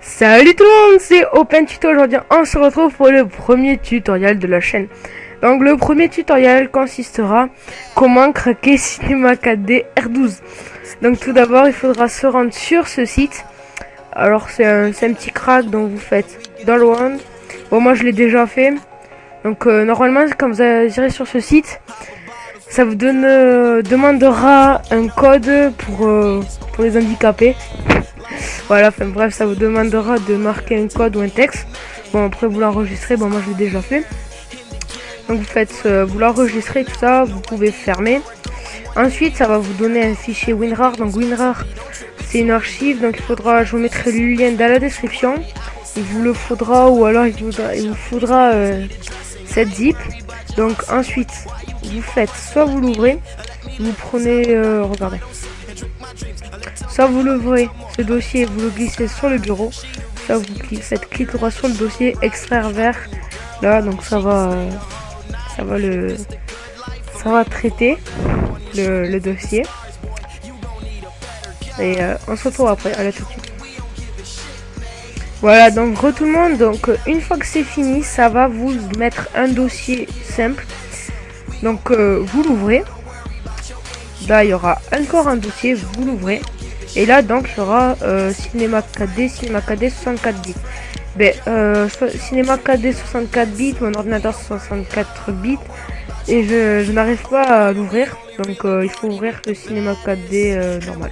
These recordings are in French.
Salut tout le monde, c'est Open Tuto. Aujourd'hui on se retrouve pour le premier tutoriel de la chaîne. Donc le premier tutoriel consistera comment craquer Cinema 4D R12. Donc tout d'abord il faudra se rendre sur ce site. Alors c'est un petit crack, donc vous faites download. Bon, moi je l'ai déjà fait. Donc normalement quand vous irez sur ce site, ça vous demandera un code pour les handicapés. Voilà, enfin bref, ça vous demandera de marquer un code ou un texte. Bon, après vous l'enregistrez, bon moi je l'ai déjà fait. Donc vous faites, vous l'enregistrez, tout ça, vous pouvez fermer. Ensuite ça va vous donner un fichier WinRAR. Donc WinRAR c'est une archive, donc il faudra, je vous mettrai le lien dans la description. Il vous le faudra, ou alors il vous faudra cette zip. Donc ensuite vous faites, soit vous l'ouvrez, vous prenez, regardez. Soit vous l'ouvrez, ce dossier, vous le glissez sur le bureau. Soit vous faites clic droit sur le dossier, extraire vers. Là, donc ça va traiter le dossier. Et on se retrouve après. Allez, tout de suite. Voilà, donc tout le monde. Donc une fois que c'est fini, ça va vous mettre un dossier simple. Donc vous l'ouvrez. Là, il y aura encore un dossier, vous l'ouvrez. Et là, donc, il y aura Cinema 4D, Cinema 4D 64 bits. Ben, Cinema 4D 64 bits, mon ordinateur 64 bits. Et je n'arrive pas à l'ouvrir. Donc, il faut ouvrir le Cinema 4D normal.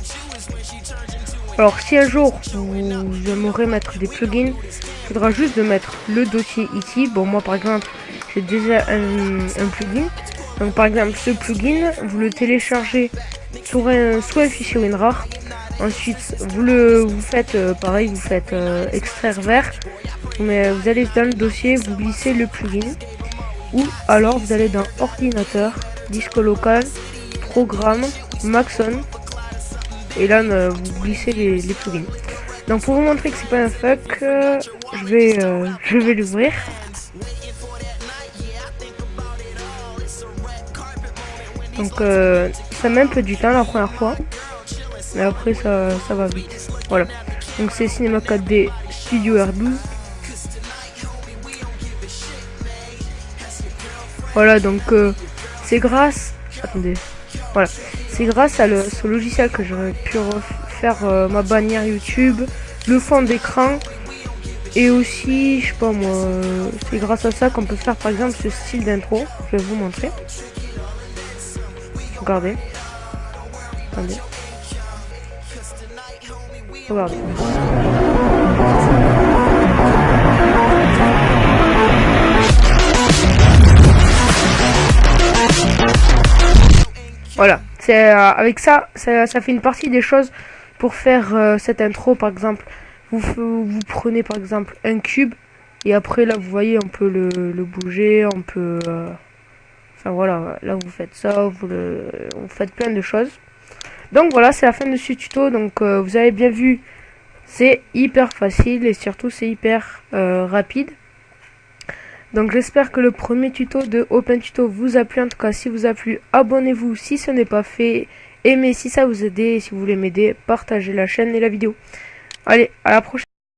Alors, si un jour, vous aimeriez mettre des plugins, il faudra juste de mettre le dossier ici. Bon, moi, par exemple, j'ai déjà un plugin. Donc, par exemple, ce plugin, vous le téléchargez sur un fichier WinRAR. Ensuite, vous faites pareil, vous faites extraire vers, mais vous allez dans le dossier, vous glissez le plugin, ou alors vous allez dans ordinateur, disque local, programme, Maxon, et là vous glissez les plugins. Donc pour vous montrer que c'est pas un fuck, je vais l'ouvrir. Donc ça met un peu du temps la première fois. Mais après ça va vite. Voilà. Donc c'est Cinema 4D Studio R12. Voilà, donc c'est grâce. Attendez. Voilà. C'est grâce à ce logiciel que j'aurais pu refaire ma bannière YouTube, le fond d'écran. Et aussi, je sais pas moi, c'est grâce à ça qu'on peut faire par exemple ce style d'intro. Je vais vous montrer. Regardez. Attendez. Regardez. Voilà, c'est avec ça fait une partie des choses pour faire cette intro. Par exemple, vous prenez par exemple un cube et après là vous voyez on peut le bouger, on peut enfin voilà, là vous faites ça, vous faites plein de choses. Donc voilà, c'est la fin de ce tuto. Donc vous avez bien vu, c'est hyper facile et surtout c'est hyper rapide. Donc j'espère que le premier tuto de Open Tuto vous a plu. En tout cas, si vous a plu, abonnez-vous si ce n'est pas fait. Aimez si ça vous a aidé. Et si vous voulez m'aider, partagez la chaîne et la vidéo. Allez, à la prochaine.